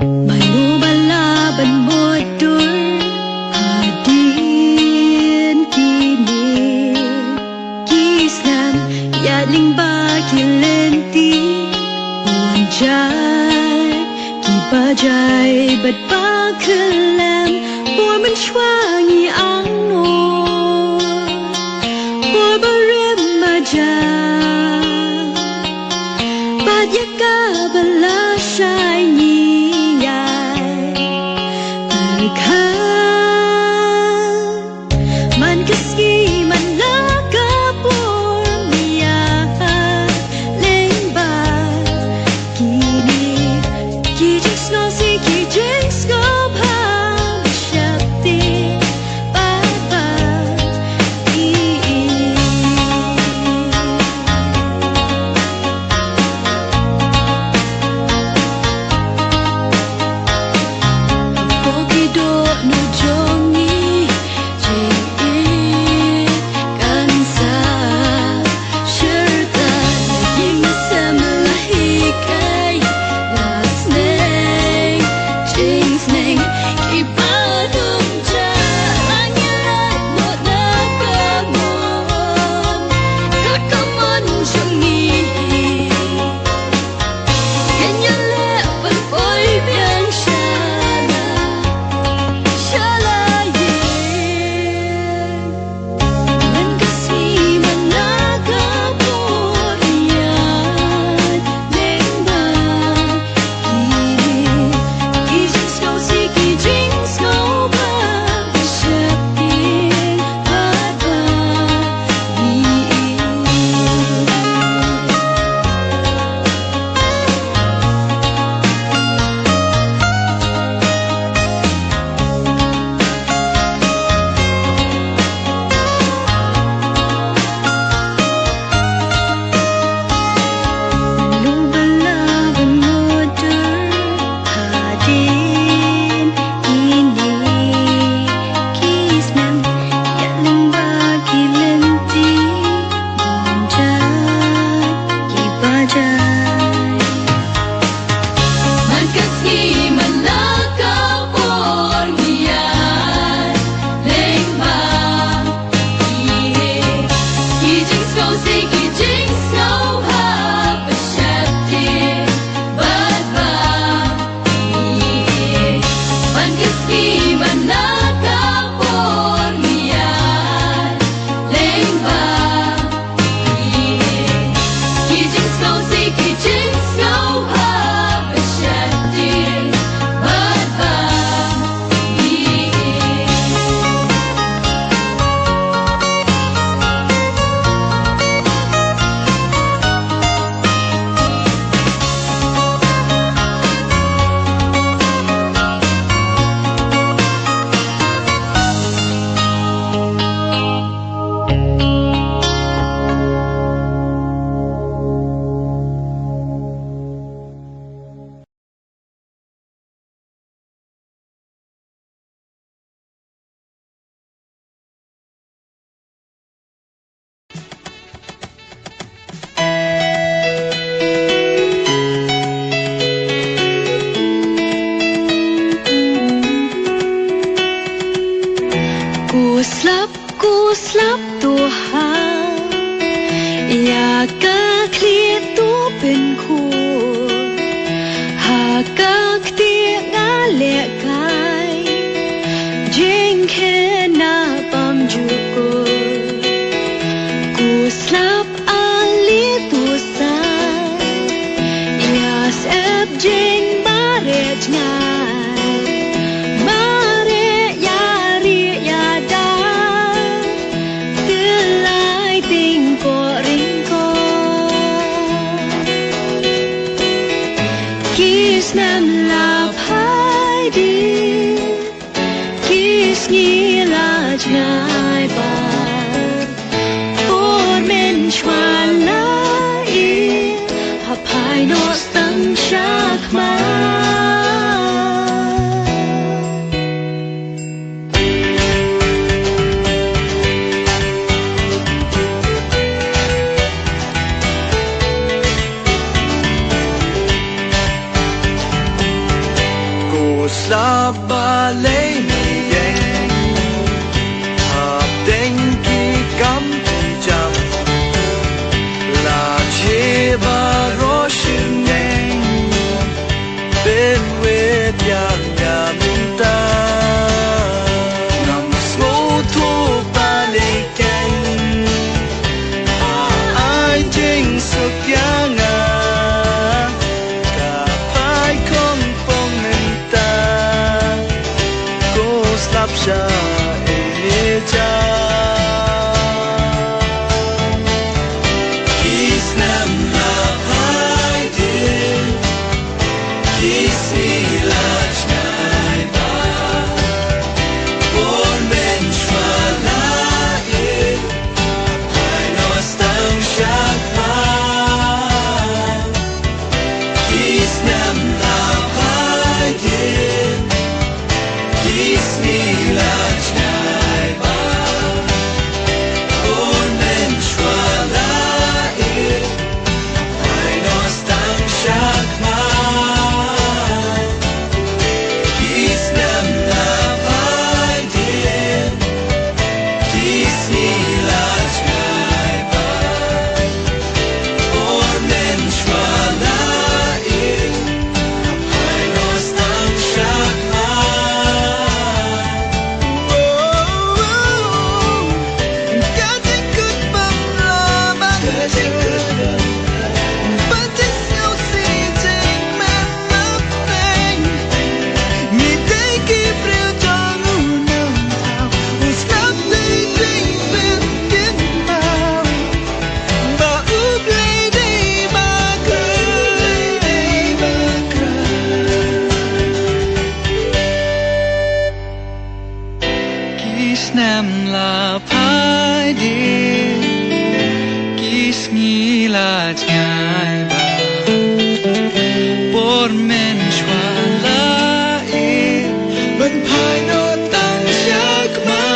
Malubalaban motor hadin kini kisnan yadling bakilenti wanjai kibajai bat bakelam bor menshwangi angno bor beremaja bat yaka belasai man keski man lakapur mia lemba kini kijing snow si kijing snow pa shapti baba Pokido no jongi Ku slap Tuhan ya ka kli tu pen ku ha ka kti ngale kai jing ke na pam ju ku slap ali tu sa ya sep jing bare ngai Nam la phai đi kiss ni la jai ba por men chwan la I ha phai no stang shak ma la ba lấy yang hợp đến khi cắm chạm là chế ba rô xin nhanh bên quê nhà mình ta nằm số thu ba lấy canh ai chính sức giá ngà cả phái không phong mình ta cố sắp ra ê cha Nam là phái đi kis nghi là nhai ba por men chua la e vẫn phái nó tăng chắc ma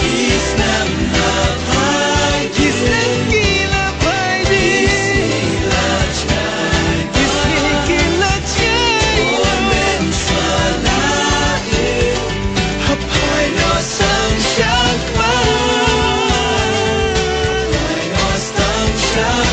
kis Nam là phái kis nghi là phái đi kis là nhai kis nghi là nhai por men chua la e I know some shock I know some shock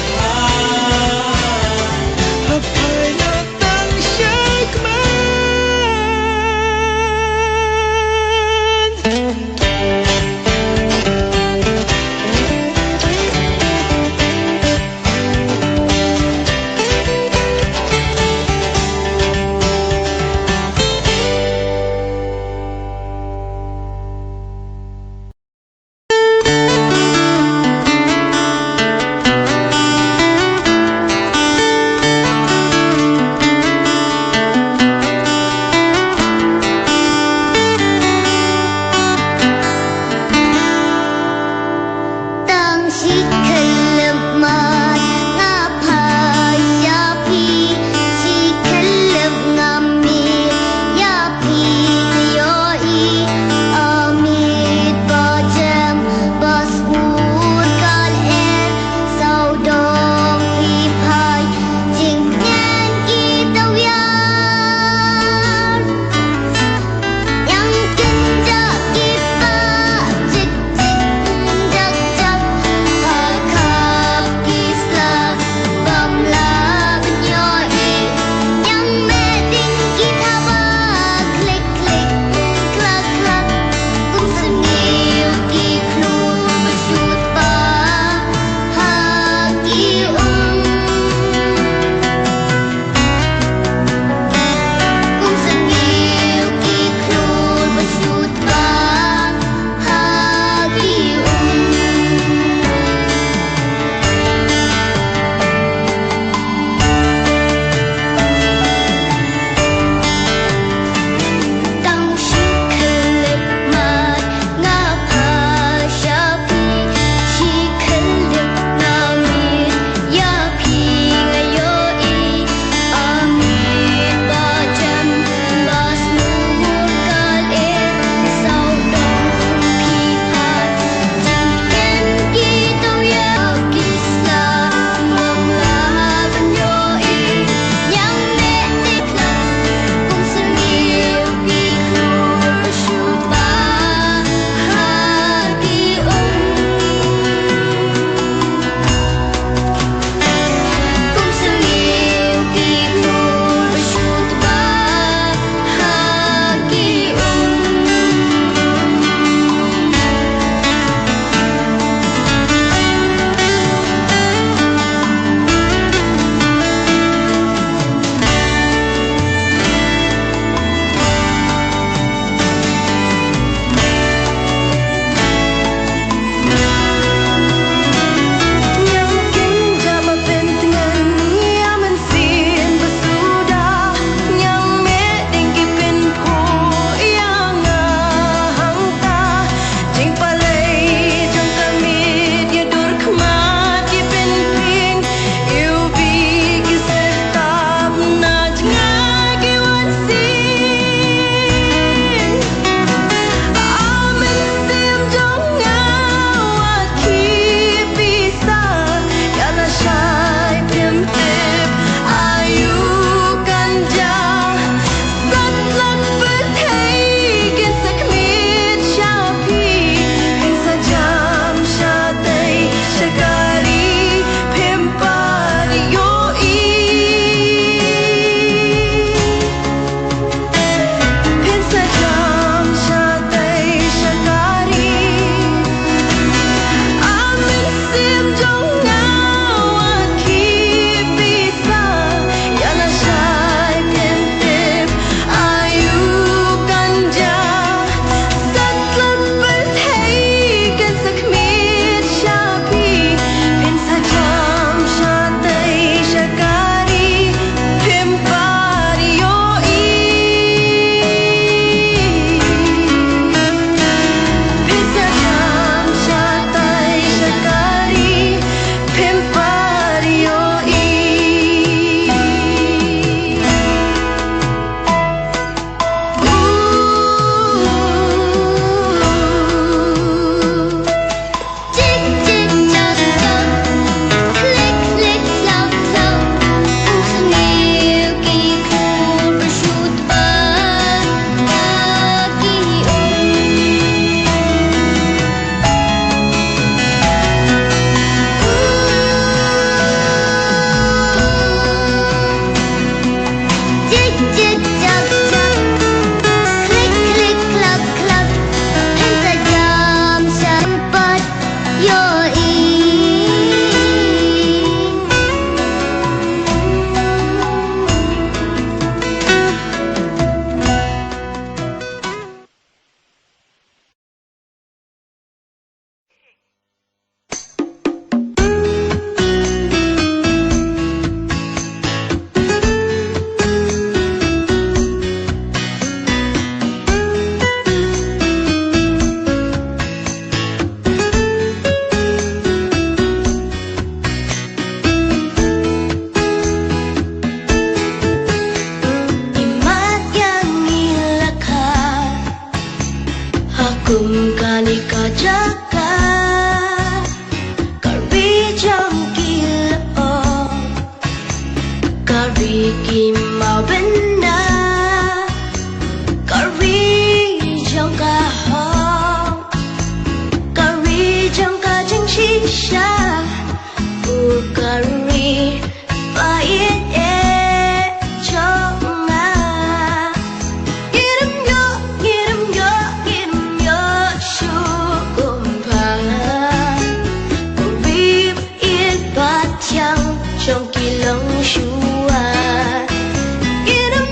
Kari kim màu bên na Kari trong cả hong Kari trong cả chẳng chi xa U kari và yên e trong ngà Yidam yo Shu kum pa Kari yên ba chăng trong kỳ lông shua Yidam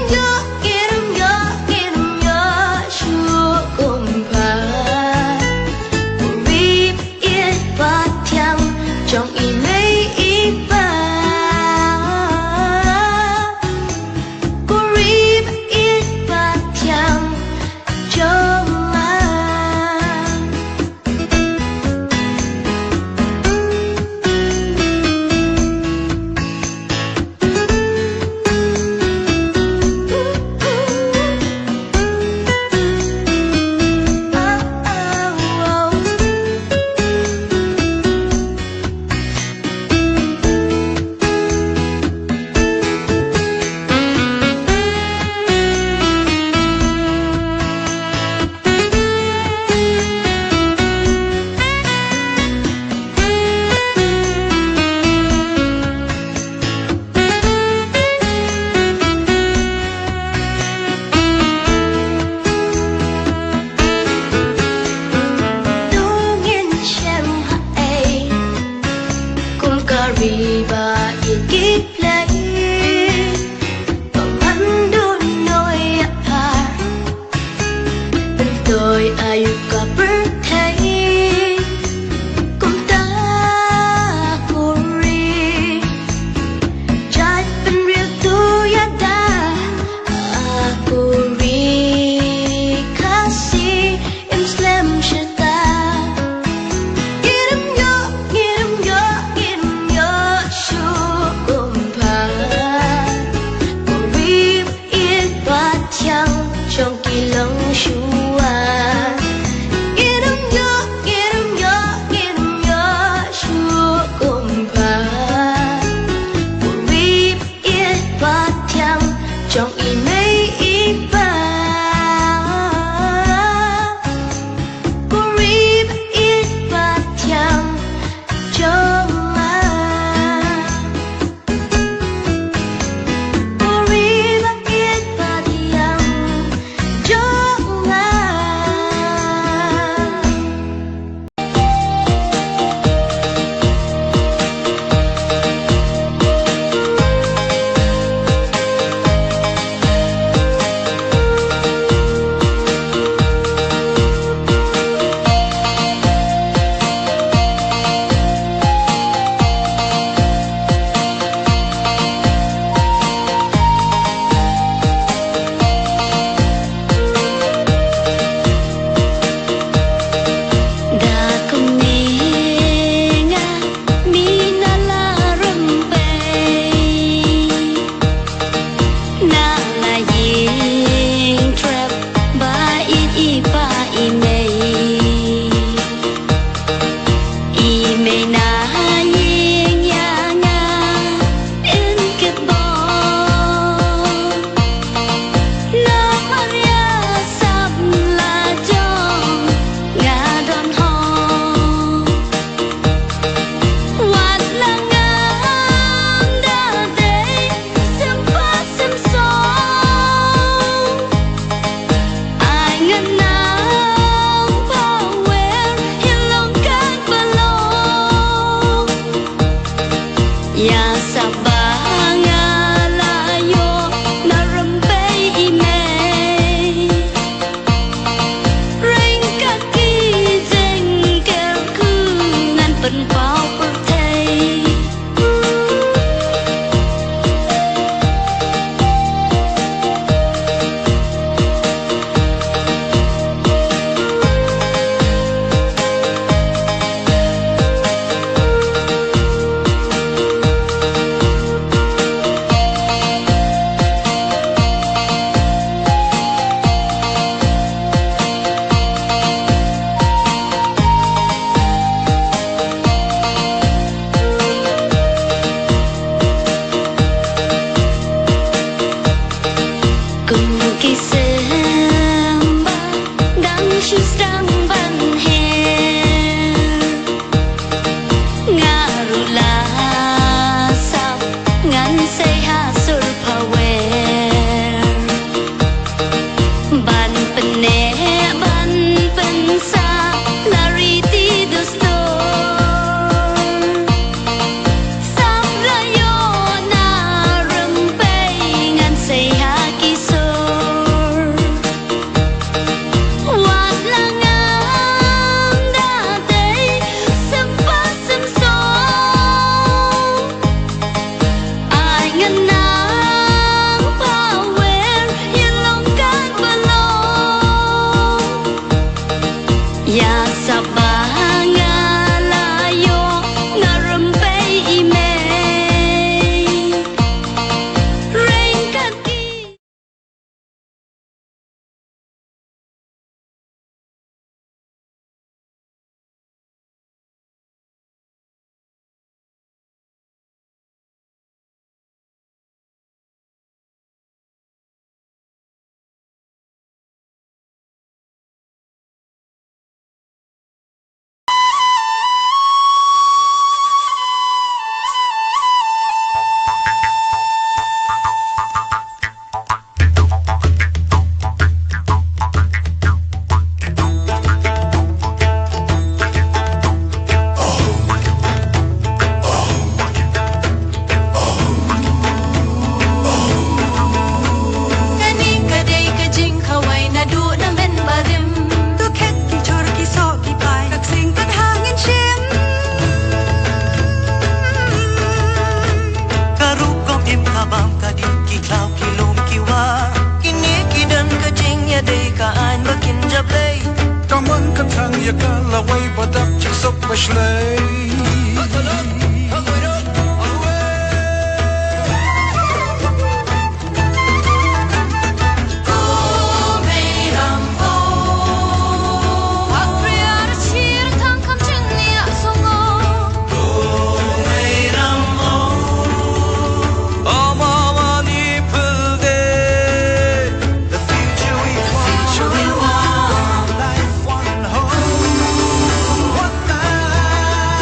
cùng kỳ xem đang chút đang ban hè ngã rula sao ngắn say ha sur power ban penne ban pensa lari ti dusto sam rayo na rumpai ngan say ha kisor wat langang dati sempat semso ai ngan nang power yelong kan belong ya sabanga layo ngarumpay imay rain kaki kani kadai kajing khawai na du na men barim tu khet ki chor ki so ki pai kak sing kan hangin chim Karu kom im kabam kadin ki klau ki lom ki wa kini ki dan kajing ya dei ka an makin jablay Kaman kan thang ya ka laway badak chik sok bashlay Amamani pulde the future we want Life one home, one life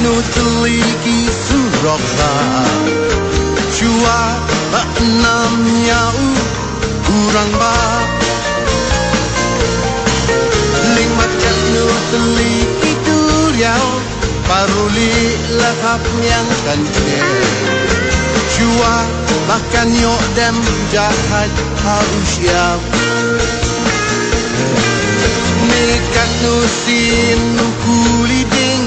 nu teliki surokla Chua nam nyau kurang ba Ling macam nu teliki duriau Paruli lakap yang kancil Chua bahkan yok dem jahat harus siap Nekat nusin kuliding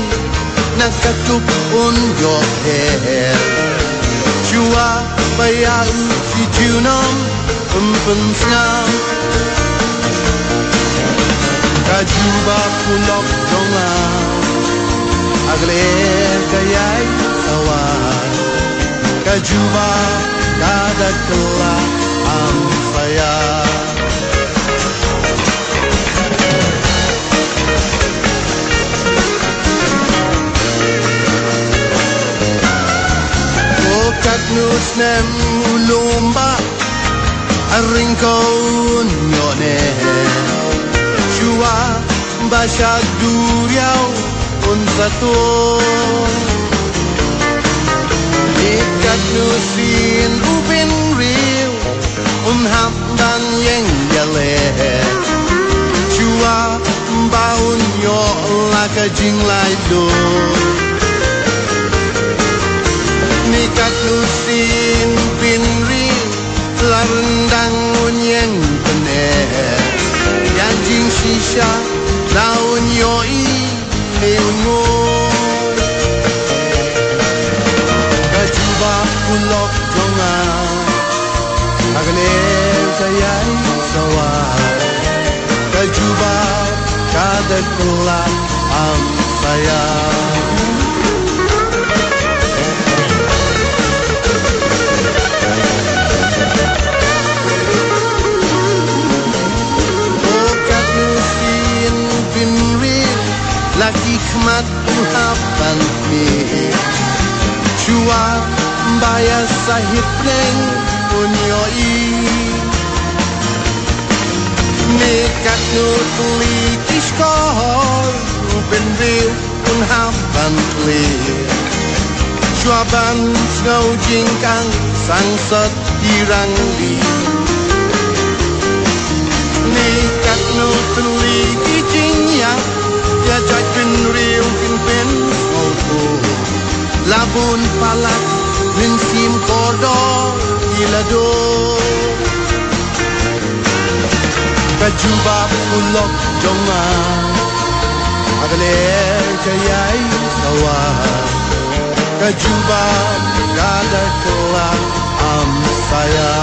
Nakatup un yok her Chua bayau si junam Pempensiam Kajuba pulok dongan Agle kayai kawan Kajuba kada kelak am saya Kokat nus nem ulumba Aring kau nyone Chua basyak duriau un satu Ikat nusin upin riu ham dan yang jale Chua baun yo laka jing lai do Nikat nusin pin riu larendang un yang pener Yang jing shisha daun yo i leungo Kajuba pulok jongan Agle kayai sawa Kajuba kada kelak am saya Okat nusin pinrit Laki khmat uhapan mi Chua bayar sahib neng Unyoi Nekat nutli kishkor Ben real pun hapan li Chua ban snow jingkang Sang sat dirang li Nekat nutli kijing yang Ya jaj ben real ben snow Labun palak Rinsim kodor ilado Kajuba pulok jongan Agle kayai sawa Kajuba kada kelak am saya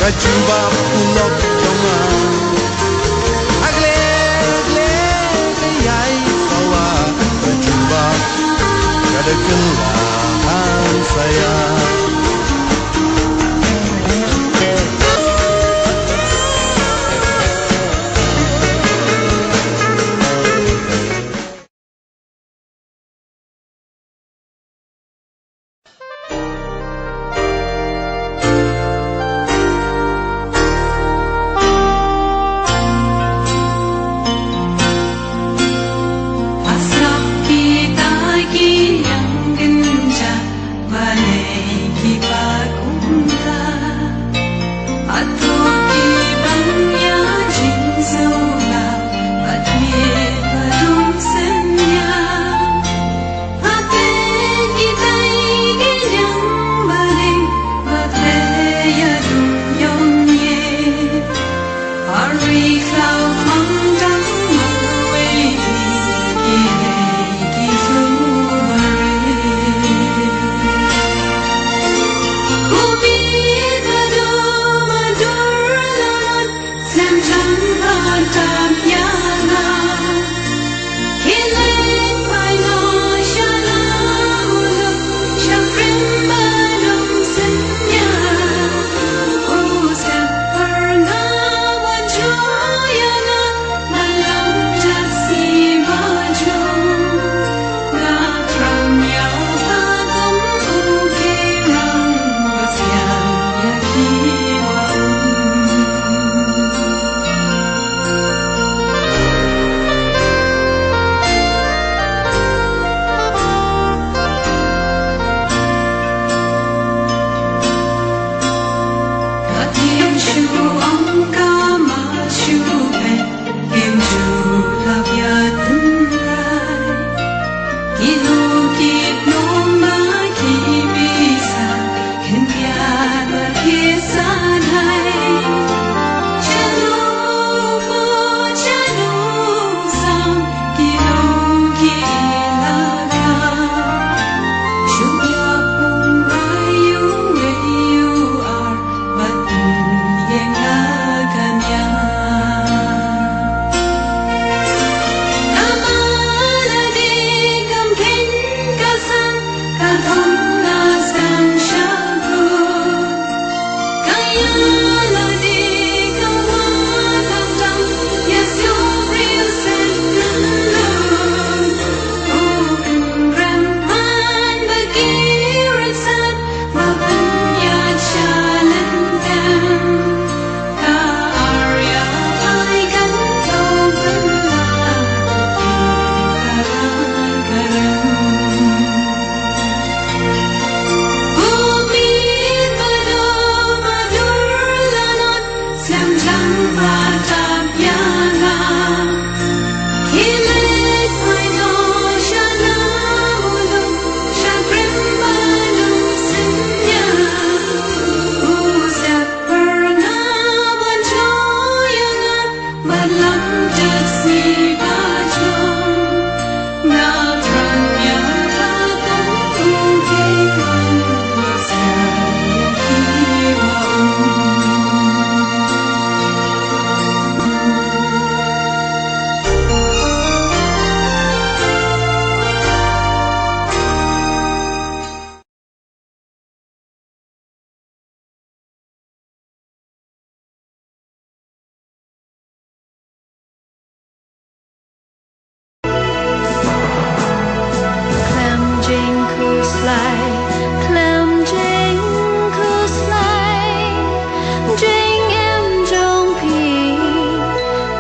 Kajuba pulok jongan Agle kayai sawa Kajuba kada kelak am saya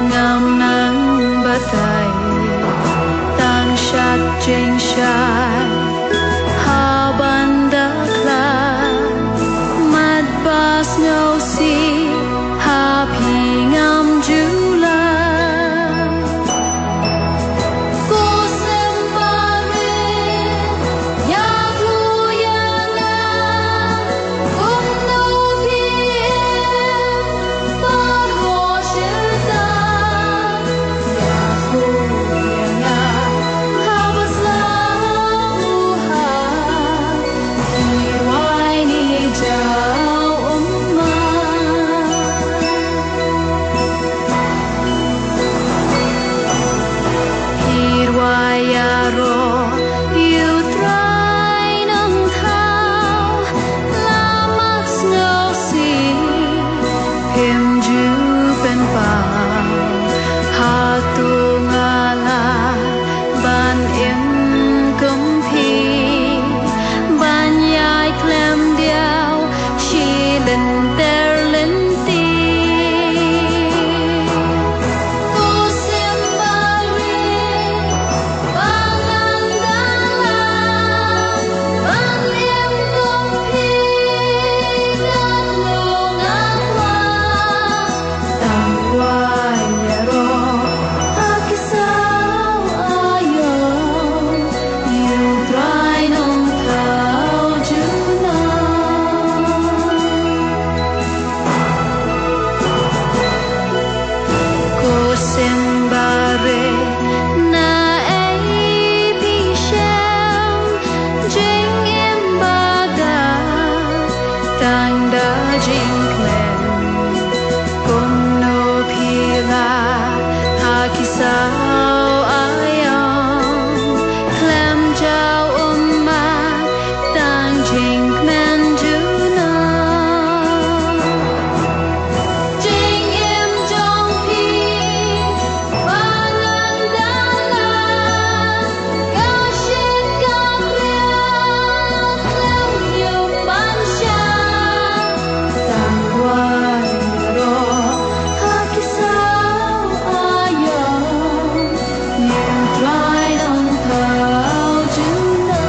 ngam nắng bát tay tan sát trên sài hà ban đã klar mad bas no si hà pi ngam jula cô xem ba re ya thu ya na cùng nô pi ba hồ sư ta ya thu ya na ha bas la u ha hi wai ni chao umma Hirwayaro yêu trai nâng thao la mas no si him ju pen pao ha tu ngala ban im kum phi ban yai klem diao shi len ter len ti cô xem ba re ban an da la ban em kum phi nan lo ngang qua tang quay ro akisao ayo yêu trai nông thao juna cô xem ba re na ai pi xem jing em ba da tang da jing klen cùng nô pi la ha kisao ayong klem chao umma tang jing klen juna Jing em trong pi ban an da la ga shet ga leo klem nhiều ban sha tang quay ro ha kisao ayong yêu trai nông thao juna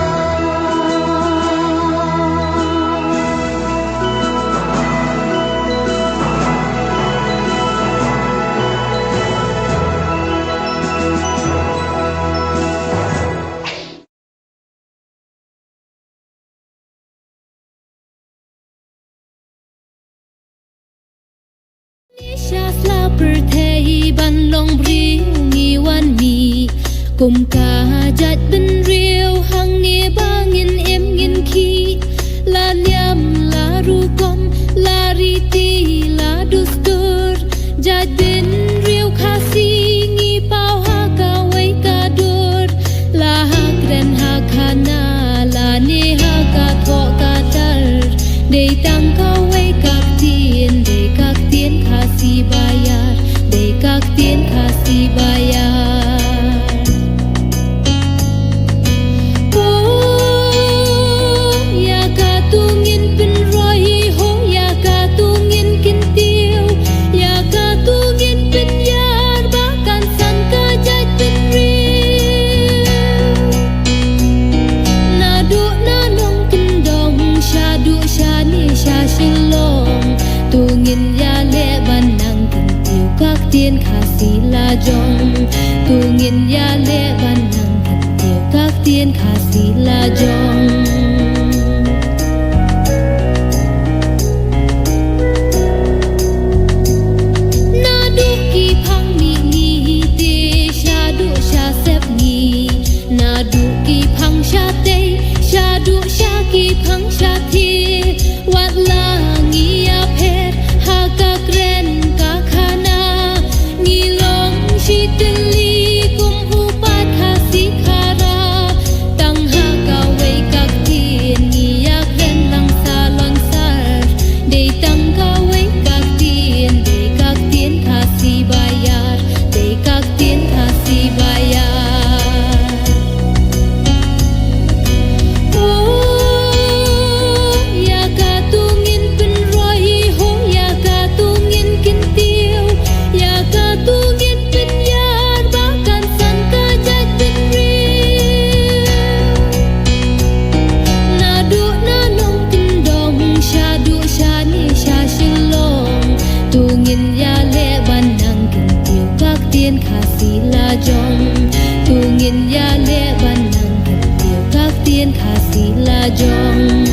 Shasla perthei ban long briu ngi wan mi kum ka jat ben riu hang ni bangin em ngin khi la liam la ru kom la ri ti la dustur jat ben riu khasi ngi pau ha ka wai ka dur la ha kren ha khana la ni ha ka tho ka tar de tang ka wai ka tien de kak tien khasi bayar de kak tien khasi bayar ya ka tungin pin roi ho ya ka tungin kin tiêu ya ka tungin pin yar bahkan sang ka jat pin riu na du na long kin dong sha du sha ni sha shilong tungin ya le ban nang kin tiêu kak tien khasi la jong tungin ya le ban nang kin tiêu kak tien khasi la jong na du ki phang mi ni te sha du sha sep ni na du ki phang sha te sha du sha ki phang sha thi wat la ngi ya phet ha ka kren ka khana ngi long shi ten li kum hu pat khasi khara tang ha ka wei kak thi jong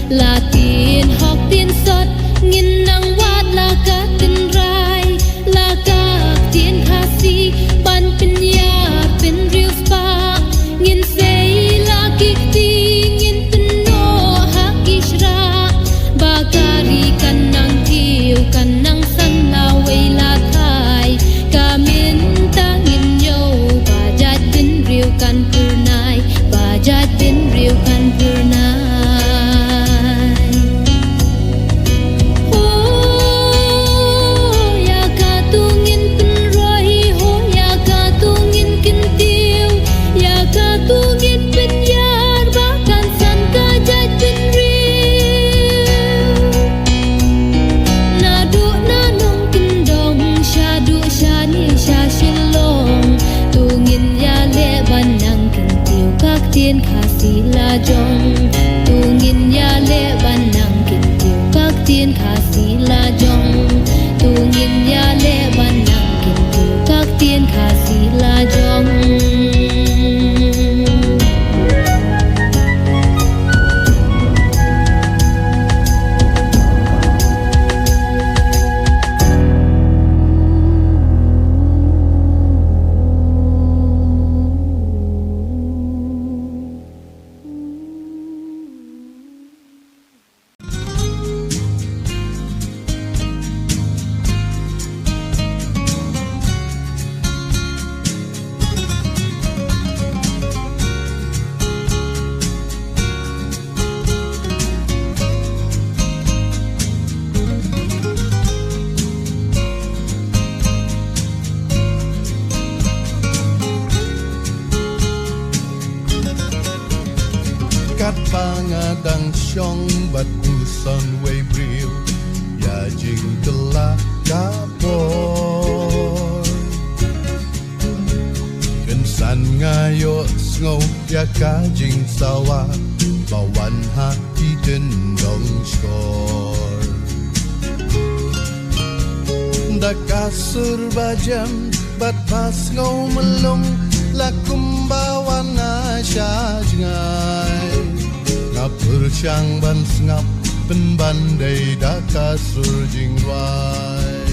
là tiền học tiền sót nghìn năng vát là cả tiền rai là cả tiền khá si ban pin ya pin real spa nghìn say là kik ti nghìn tin no hak isra ba kari kan nang kiu kan nang san la wei la thai ka min ta nghìn yo ba jat din real kan purnai ba jat din real kan purnai tiên khả sĩ la jong tu nghìn ya lệ ban nang kinh tiêu các tiên khả sĩ la jong tu nghìn ya lệ ban nang kinh tiêu các tiên khả sĩ la jong Kat pangadang siyong batusan way briw ya jing tela kapor Kensan ngayo sngow ya ka jing sawa bawan hati den dong skor Dakasur bajam bat pas ngaw melong lakum bawan asyajngai Ngapursyang ban sngap penbandai dakasur jingwai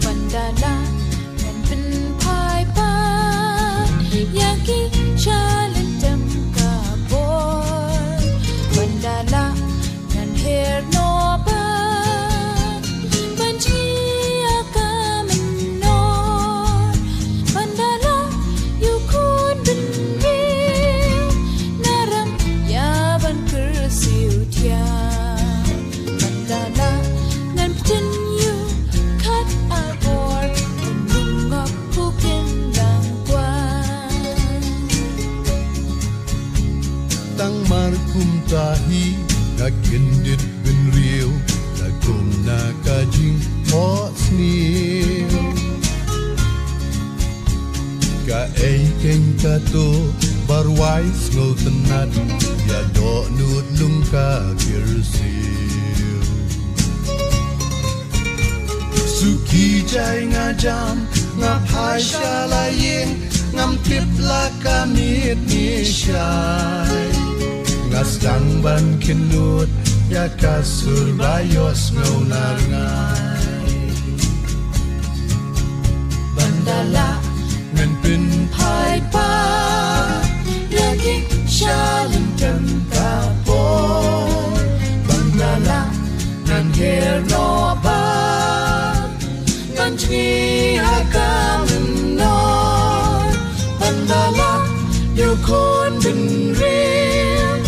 Bandala dan penpai pan Yaki jalan jam kabor Bandala dan her nobat Banji akan menor Bandala yukun benril Naram ya ban kersiu tiang Bandala nan petenyu kat arbor Menungok pukin dangguan Tang markum tahi Nagindit bin riu Nagum nakajing pot snil Ka ay keng kato Barwai sngow tenat Ya do nut lung ka kirsil Suki jai ngajam Ngapai syalaying Ngam tip la kamit ni syai Ngasdang ban kinut Ya kasur bayos ngaw narangai Bandala Ngan pin pai pa Lagi shalom jam kapor Bandala nan her nobat Banjni hakam menor Bandala yukun benril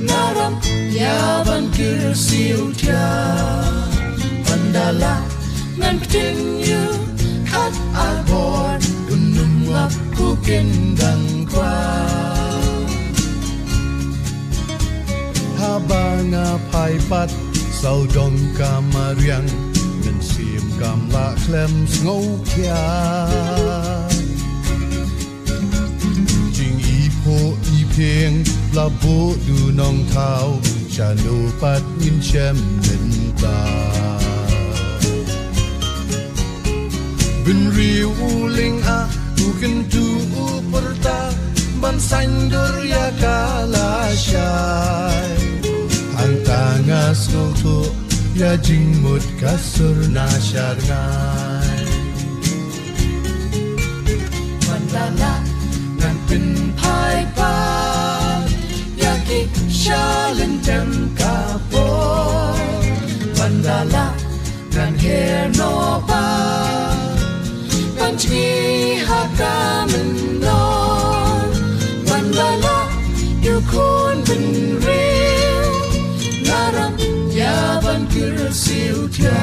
Naram yaban kirsiu tiang Bandala nan petinyu kat arbor Unum aku kendang kwa Habang apai pat Saudong kamariang sim gam la klem ngô kia jing y po y pieng la bo du nong thao cha no pat min chem min ta bin riu u ling a u kin tu u porta ban san dur ya kala shai hang tangas no tu ya jing mut kasur na shar ngai Mandala nan pin pai pa ya ki shalen tem ka po Mandala nan her no pa ban chi ha ka men no Mandala yu kun bin real naram ya ban kir siu tia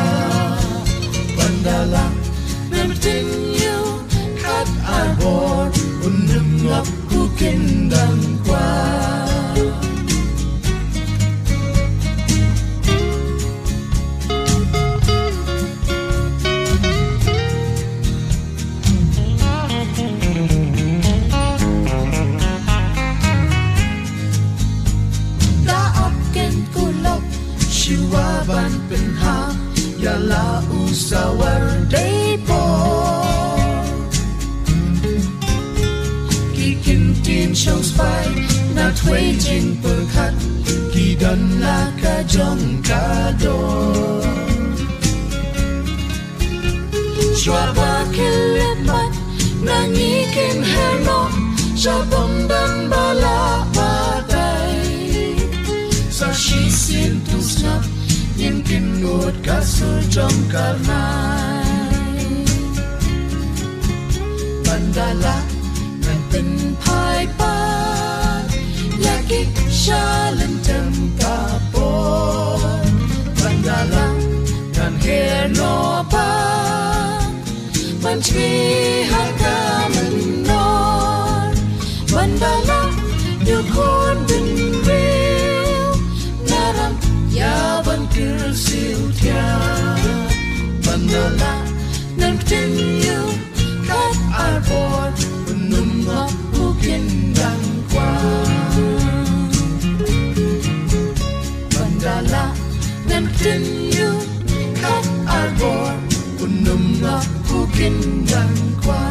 Mandala nan tin you kat arbor unum ngap ku kindang kwa Shiwa ban pin ha ya la usawar day po Ki kin tin shows fight not waiting per cut Ki dan la ka jong ka do Shwa ba kilimat na ni kin herno Shabong dan bala patay Sa shi sin tu snap Yin kin ngot kasur jom karnai Mandala nan pin pai pa Yaki shalen tem kapon Mandala nan her no pa Man chwi haka man nor Mandala yu kun bin real Naram ya ban kir siu tia Mandala nan tin you kat arbor unum ngap ku kindang kwa Mandala nan tin you kat arbor unum ngap ku kindang kwa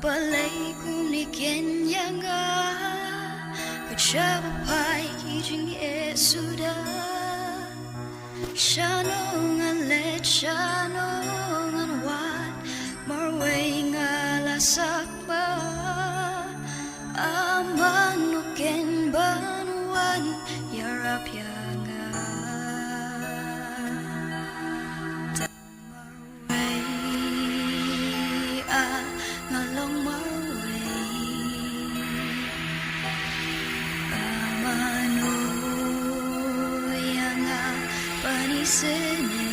balay kumnikin yanga Kachabapai kijing esuda Shanong alet shanong anwat Marway ngalasakba Amanukin banuan yarap yanga Marway ngalong marway Amanu yanga panisene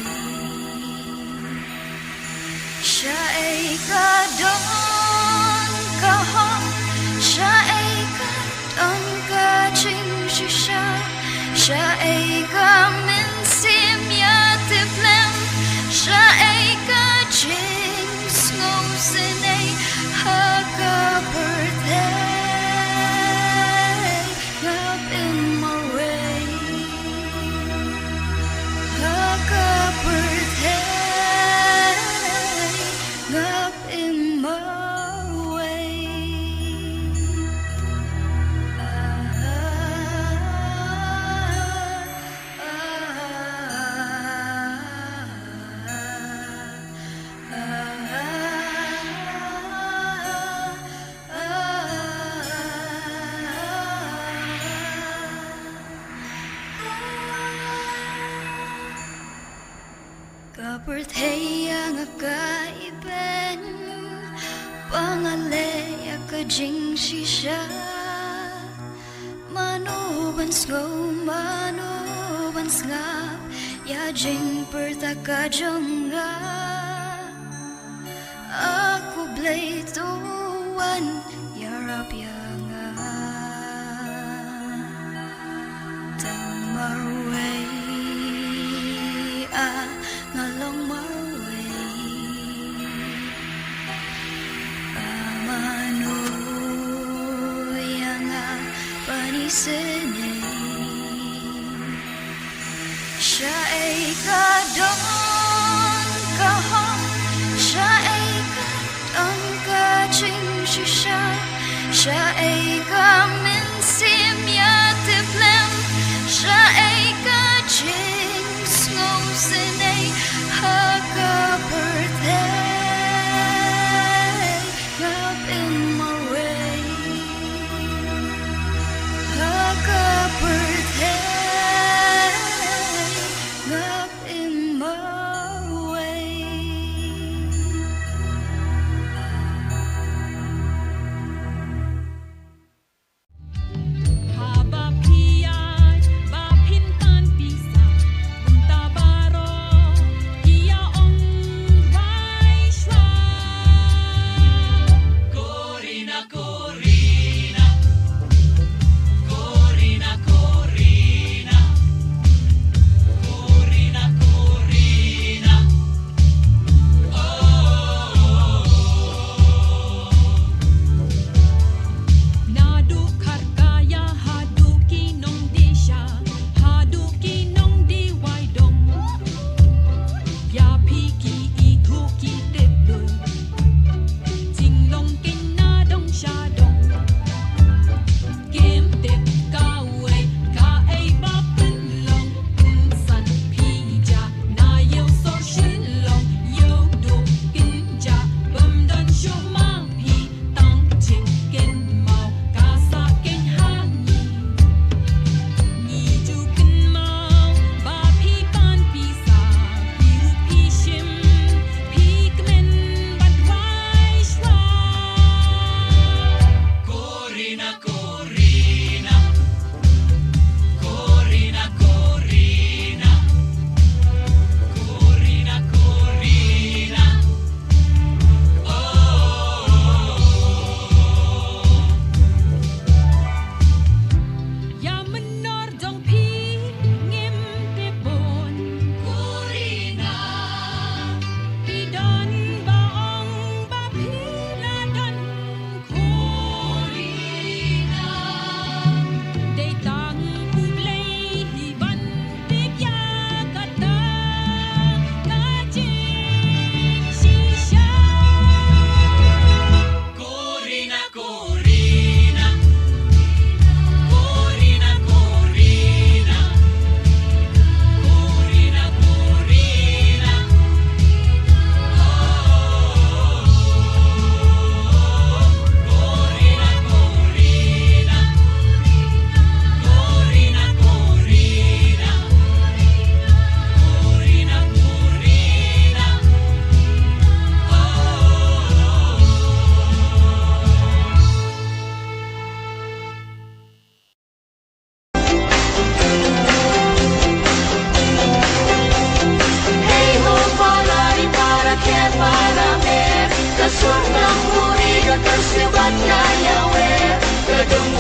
Siya ay kadon kahong Siya ay kadon kaching shisha Siya ay kaminsim yatiflem Siya ay kaching snowsinay Haka-birthday Up in my way Haka-birthday Up in my way Ka-birthday ang akaiben Pangalaya ka jing shisha Manubans ngo manubans nga Ya jing pertaka jongga Aku blay tuwan yarap yanga Tamarway ngalong marway Amanu yanga panisene Siya ay kadon kahong Siya ay kadon kaching shisha Siya ay kaminsim yatiflem Siya ay kaching snowsinay Haka-birthday Up in my way Haka-birthday Up in my way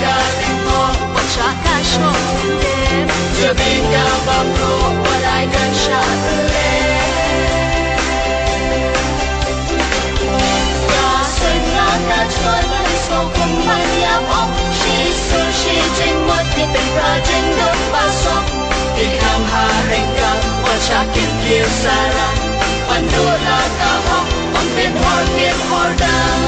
ka ding mo wa cha ka shom de je bin ka bam ro wa dai kan sha le ka sen na ka choi ba so kum ba ya ong shi su shi jing mo ti pen pra jing do ba so ti kam ha reng ka wa cha kin kiu sa ra wan do la ka hong on pen hor kin hor down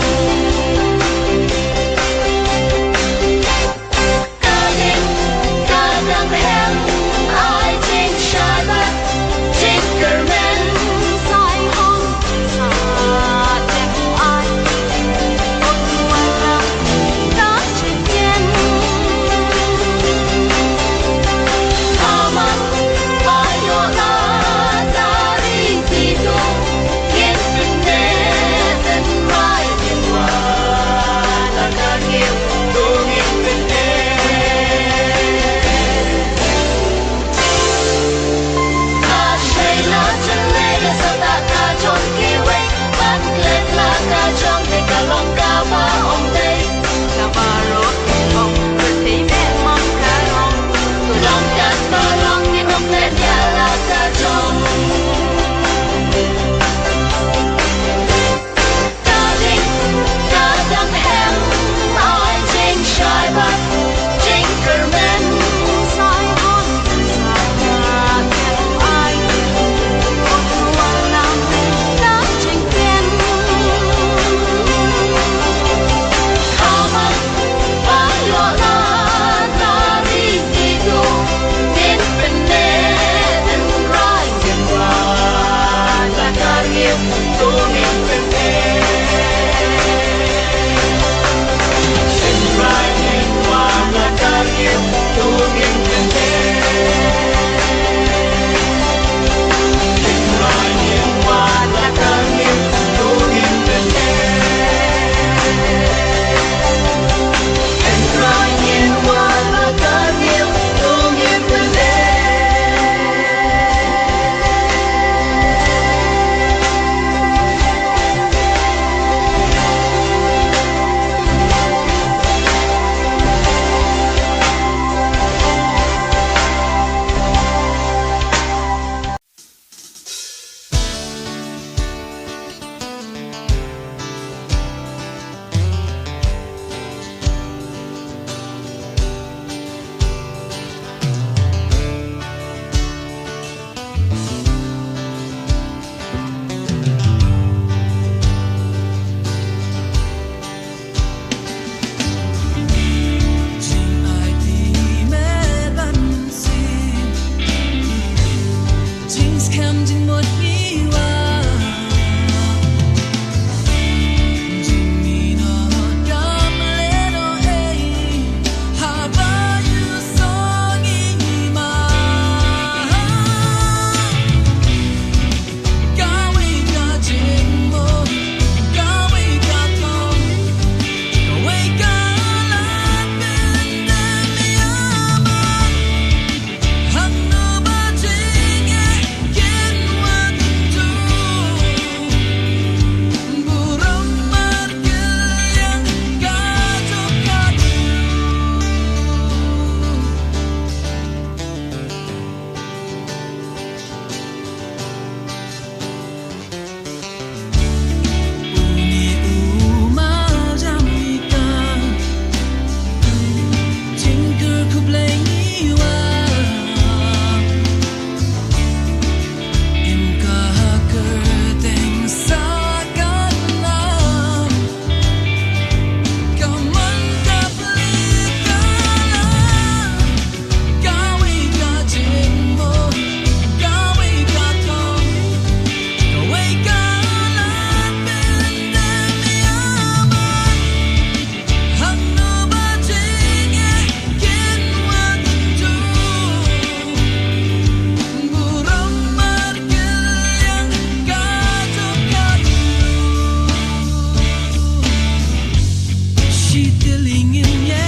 She dealing in yeah